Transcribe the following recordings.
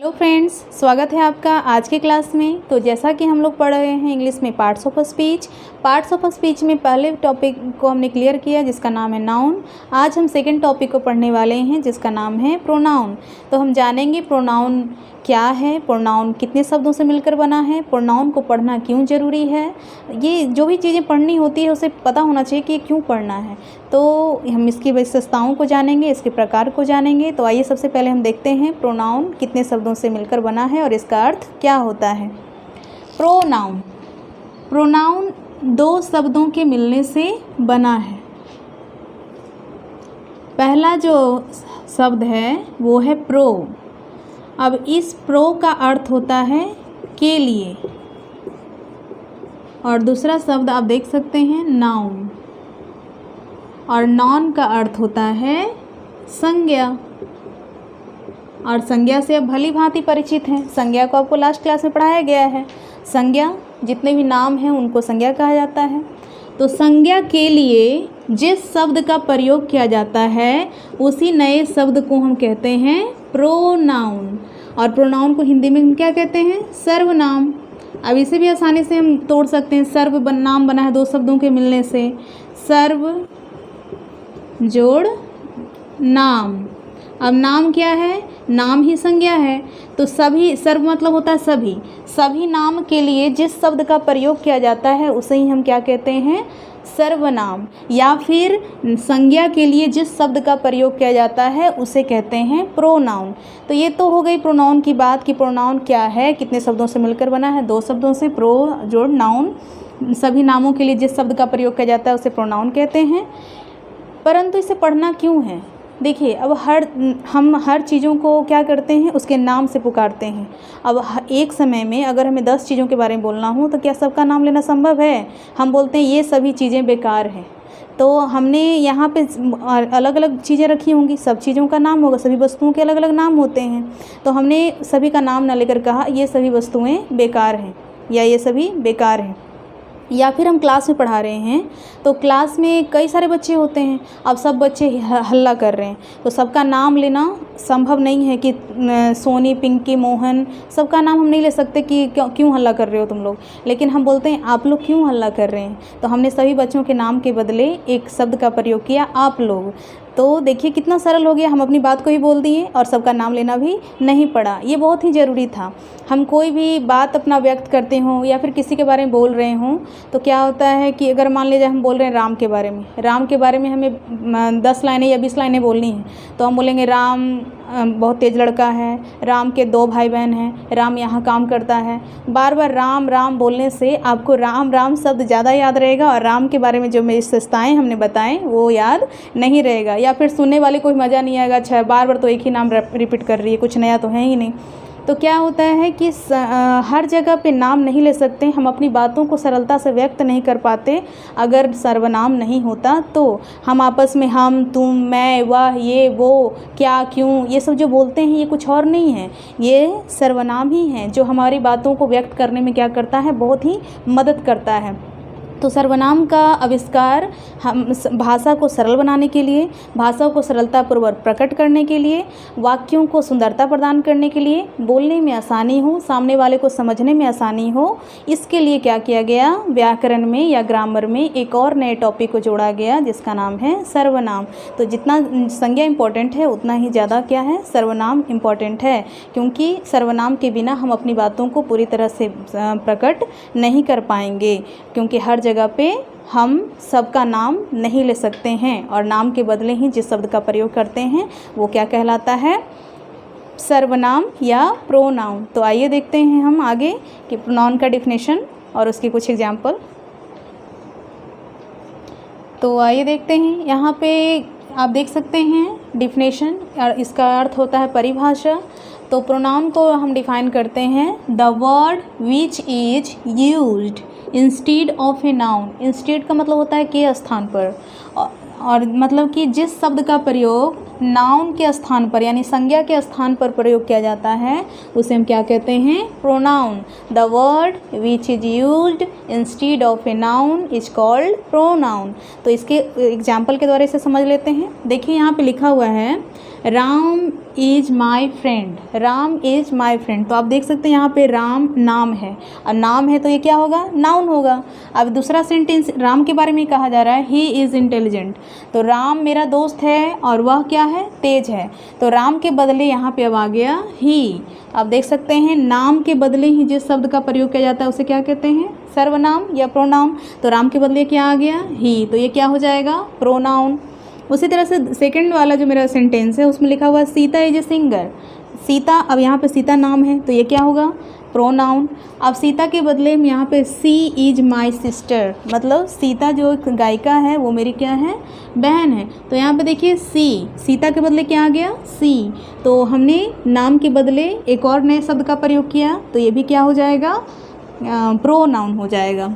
Hello friends, स्वागत है आपका आज के क्लास में। तो जैसा कि हम लोग पढ़ रहे हैं इंग्लिश में पार्ट्स ऑफ स्पीच में पहले टॉपिक को हमने क्लियर किया जिसका नाम है नाउन। आज हम सेकंड टॉपिक को पढ़ने वाले हैं जिसका नाम है प्रोनाउन। तो हम जानेंगे प्रोनाउन क्या है, प्रोनाउन कितने शब्दों से मिलकर बना है, प्रोनाउन को पढ़ना क्यों ज़रूरी है। ये जो भी चीज़ें पढ़नी होती है उसे पता होना चाहिए कि क्यों पढ़ना है। तो हम इसकी विशेषताओं को जानेंगे, इसके प्रकार को जानेंगे। तो आइए सबसे पहले हम देखते हैं प्रोनाउन कितने शब्दों से मिलकर बना है और इसका अर्थ क्या होता है। प्रोनाउन प्रोनाउन दो शब्दों के मिलने से बना है। पहला जो शब्द है वो है प्रो। अब इस प्रो का अर्थ होता है के लिए, और दूसरा शब्द आप देख सकते हैं नाउन, और नॉन का अर्थ होता है संज्ञा। और संज्ञा से अब भली भांति परिचित हैं। संज्ञा को आपको लास्ट क्लास में पढ़ाया गया है। संज्ञा जितने भी नाम हैं उनको संज्ञा कहा जाता है। तो संज्ञा के लिए जिस शब्द का प्रयोग किया जाता है उसी नए शब्द को हम कहते हैं प्रोनाउन। और प्रोनाउन को हिंदी में हम क्या कहते हैं? सर्वनाम। अब इसे भी आसानी से हम तोड़ सकते हैं। सर्व नाम बना है दो शब्दों के मिलने से, सर्व जोड़ नाम। अब नाम क्या है? नाम ही संज्ञा है। तो सभी, सर्व मतलब होता है सभी, सभी नाम के लिए जिस शब्द का प्रयोग किया जाता है उसे ही हम क्या कहते हैं? सर्वनाम। या फिर संज्ञा के लिए जिस शब्द का प्रयोग किया जाता है उसे कहते हैं प्रोनाउन। तो ये तो हो गई प्रोनाउन की बात कि प्रोनाउन क्या है, कितने शब्दों से मिलकर बना है। दो शब्दों से, प्रो जोड़ नाउन। सभी नामों के लिए जिस शब्द का प्रयोग किया जाता है उसे प्रोनाउन कहते हैं। परंतु इसे पढ़ना क्यों है? देखिए, अब हम हर चीज़ों को क्या करते हैं? उसके नाम से पुकारते हैं। अब एक समय में अगर हमें 10 चीज़ों के बारे में बोलना हो तो क्या सबका नाम लेना संभव है? हम बोलते हैं ये सभी चीज़ें बेकार हैं। तो हमने यहाँ पे अलग अलग चीज़ें रखी होंगी, सब चीज़ों का नाम होगा, सभी वस्तुओं के अलग अलग नाम होते हैं। तो हमने सभी का नाम न लेकर कहा ये सभी वस्तुएँ बेकार हैं या ये सभी बेकार हैं। या फिर हम क्लास में पढ़ा रहे हैं तो क्लास में कई सारे बच्चे होते हैं। अब सब बच्चे हल्ला कर रहे हैं तो सबका नाम लेना संभव नहीं है कि सोनी, पिंकी, मोहन, सबका नाम हम नहीं ले सकते कि क्यों हल्ला कर रहे हो तुम लोग। लेकिन हम बोलते हैं आप लोग क्यों हल्ला कर रहे हैं। तो हमने सभी बच्चों के नाम के बदले एक शब्द का प्रयोग किया, आप लोग। तो देखिए कितना सरल हो गया, हम अपनी बात को ही बोल दिए और सबका नाम लेना भी नहीं पड़ा। ये बहुत ही ज़रूरी था। हम कोई भी बात अपना व्यक्त करते हों या फिर किसी के बारे में बोल रहे हों तो क्या होता है कि अगर मान लीजिए हम बोल रहे हैं राम के बारे में हमें 10 लाइनें या 20 लाइनें बोलनी हैं। तो हम बोलेंगे राम बहुत तेज़ लड़का है, राम के 2 भाई बहन हैं, राम यहाँ काम करता है। बार बार राम राम बोलने से आपको राम राम शब्द ज़्यादा याद रहेगा और राम के बारे में जो विशेषताएँ हमने बताएं वो याद नहीं रहेगा। या फिर सुनने वाले को मज़ा नहीं आएगा, अच्छा बार बार तो एक ही नाम रिपीट कर रही है, कुछ नया तो है ही नहीं। तो क्या होता है कि हर जगह पे नाम नहीं ले सकते, हम अपनी बातों को सरलता से व्यक्त नहीं कर पाते अगर सर्वनाम नहीं होता। तो हम आपस में हम, तुम, मैं, वह, ये, वो, क्या, क्यों, ये सब जो बोलते हैं ये कुछ और नहीं है, ये सर्वनाम ही हैं जो हमारी बातों को व्यक्त करने में क्या करता है? बहुत ही मदद करता है। तो सर्वनाम का आविष्कार हम भाषा को सरल बनाने के लिए, भाषा को सरलतापूर्वक प्रकट करने के लिए, वाक्यों को सुंदरता प्रदान करने के लिए, बोलने में आसानी हो, सामने वाले को समझने में आसानी हो, इसके लिए क्या किया गया? व्याकरण में या ग्रामर में एक और नए टॉपिक को जोड़ा गया जिसका नाम है सर्वनाम। तो जितना संज्ञा इम्पोर्टेंट है उतना ही ज़्यादा क्या है? सर्वनाम इम्पोर्टेंट है, क्योंकि सर्वनाम के बिना हम अपनी बातों को पूरी तरह से प्रकट नहीं कर पाएंगे। क्योंकि हर जगह पे हम सबका नाम नहीं ले सकते हैं और नाम के बदले ही जिस शब्द का प्रयोग करते हैं वो क्या कहलाता है? सर्वनाम या प्रोनाउन। तो आइए देखते हैं हम आगे कि प्रोनाउन का डिफिनेशन और उसके कुछ एग्जाम्पल। तो आइए देखते हैं, यहाँ पे आप देख सकते हैं डिफिनेशन, और इसका अर्थ होता है परिभाषा। तो प्रोनाउन को हम डिफाइन करते हैं, the word which is used instead of a noun. Instead का मतलब होता है के स्थान पर, और मतलब कि जिस शब्द का प्रयोग नाउन के स्थान पर यानी संज्ञा के स्थान पर प्रयोग किया जाता है उसे हम क्या कहते हैं? Pronoun. The word which is used instead of a noun is called pronoun. तो इसके एग्जाम्पल के द्वारा इसे समझ लेते हैं। देखिए यहाँ पे लिखा हुआ है Ram is my friend, Ram is my friend. तो आप देख सकते हैं यहाँ पे राम नाम है, और नाम है तो ये क्या होगा, नाउन होगा। अब दूसरा सेंटेंस राम के बारे में कहा जा रहा है, ही इज़ इंटेलिजेंट। तो राम मेरा दोस्त है और वह क्या है, तेज है। तो राम के बदले यहाँ पे अब आ गया ही। आप देख सकते हैं नाम के बदले ही जिस शब्द का प्रयोग किया जाता है उसे क्या कहते हैं, सर्वनाम या प्रोनाउन। तो राम के बदले क्या आ गया, ही, तो ये क्या हो जाएगा, प्रोनाउन। उसी तरह से सेकंड वाला जो मेरा सेंटेंस है उसमें लिखा हुआ है Sita is a singer. Sita, अब यहाँ पे सीता नाम है तो ये क्या होगा, प्रोनाउन। अब सीता के बदले हम यहाँ पे सी इज माई सिस्टर, मतलब सीता जो एक गायिका है वो मेरी क्या है, बहन है। तो यहाँ पे देखिए सी, सीता के बदले क्या आ गया, सी। तो हमने नाम के बदले एक और नए शब्द का प्रयोग किया तो ये भी क्या हो जाएगा, प्रोनाउन हो जाएगा।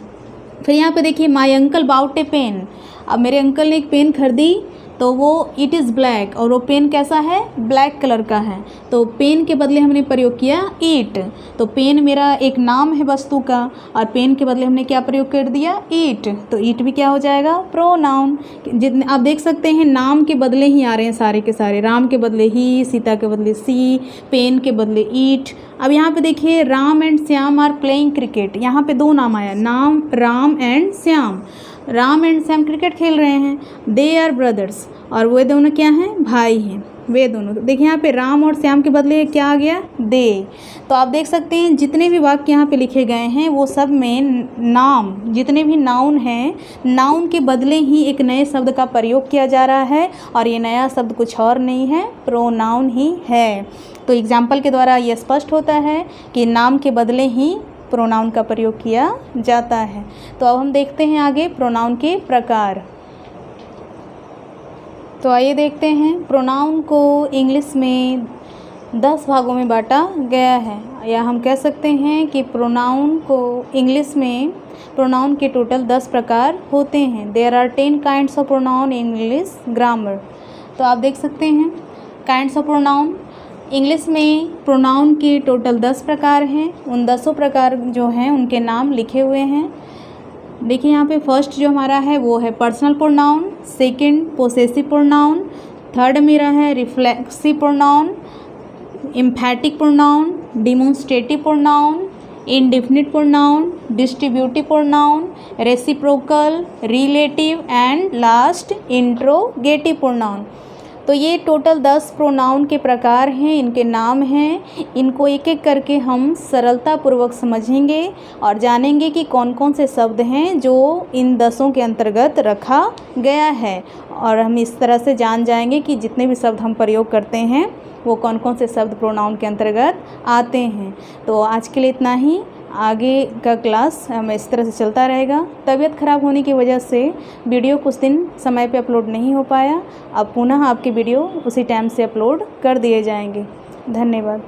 फिर यहाँ पे देखिए my uncle bought a pen. अब मेरे अंकल ने एक पेन खरीदी तो वो इट इज़ ब्लैक, और वो पेन कैसा है, ब्लैक कलर का है। तो पेन के बदले हमने प्रयोग किया ईट। तो पेन मेरा एक नाम है वस्तु का, और पेन के बदले हमने क्या प्रयोग कर दिया, ईट। तो ईट भी क्या हो जाएगा, प्रोनाउन। जितने आप देख सकते हैं नाम के बदले ही आ रहे हैं सारे के सारे, राम के बदले ही, सीता के बदले सी, पेन के बदले ईट। अब यहाँ पे देखिए Ram and Shyam are playing cricket. यहाँ पे दो नाम आया, नाम Ram and Shyam. Ram and Shyam cricket खेल रहे हैं, दे आर ब्रदर्स, और वे दोनों क्या हैं, भाई हैं, वे दोनों। तो देखिए यहाँ पे राम और श्याम के बदले क्या आ गया, दे। तो आप देख सकते हैं जितने भी वाक्य यहाँ पे लिखे गए हैं वो सब में नाम, जितने भी नाउन हैं, नाउन के बदले ही एक नए शब्द का प्रयोग किया जा रहा है, और ये नया शब्द कुछ और नहीं है, प्रोनाउन ही है। तो एग्जाम्पल के द्वारा ये स्पष्ट होता है कि नाम के बदले ही प्रोनाउन का प्रयोग किया जाता है। तो अब हम देखते हैं आगे प्रोनाउन के प्रकार। तो आइए देखते हैं, प्रोनाउन को इंग्लिश में 10 भागों में बांटा गया है, या हम कह सकते हैं कि प्रोनाउन को इंग्लिश में प्रोनाउन के टोटल 10 प्रकार होते हैं। There are 10 kinds of pronoun in English grammar. तो आप देख सकते हैं काइंड्स ऑफ प्रोनाउन, इंग्लिश में प्रोनाउन के टोटल 10 प्रकार हैं। उन 10 प्रकार जो हैं उनके नाम लिखे हुए हैं। देखिए यहाँ पे फर्स्ट जो हमारा है वो है personal pronoun, second possessive pronoun, third मेरा है reflexive pronoun, एम्फैटिक pronoun, demonstrative pronoun, indefinite pronoun, distributive pronoun, reciprocal, relative and last interrogative pronoun. तो ये टोटल 10 प्रोनाउन के प्रकार हैं, इनके नाम हैं। इनको एक एक करके हम सरलतापूर्वक समझेंगे और जानेंगे कि कौन कौन से शब्द हैं जो इन 10 के अंतर्गत रखा गया है, और हम इस तरह से जान जाएंगे कि जितने भी शब्द हम प्रयोग करते हैं वो कौन कौन से शब्द प्रोनाउन के अंतर्गत आते हैं। तो आज के लिए इतना ही, आगे का क्लास हमें इस तरह से चलता रहेगा। तबीयत ख़राब होने की वजह से वीडियो कुछ दिन समय पे अपलोड नहीं हो पाया, अब पुनः आपके वीडियो उसी टाइम से अपलोड कर दिए जाएंगे। धन्यवाद।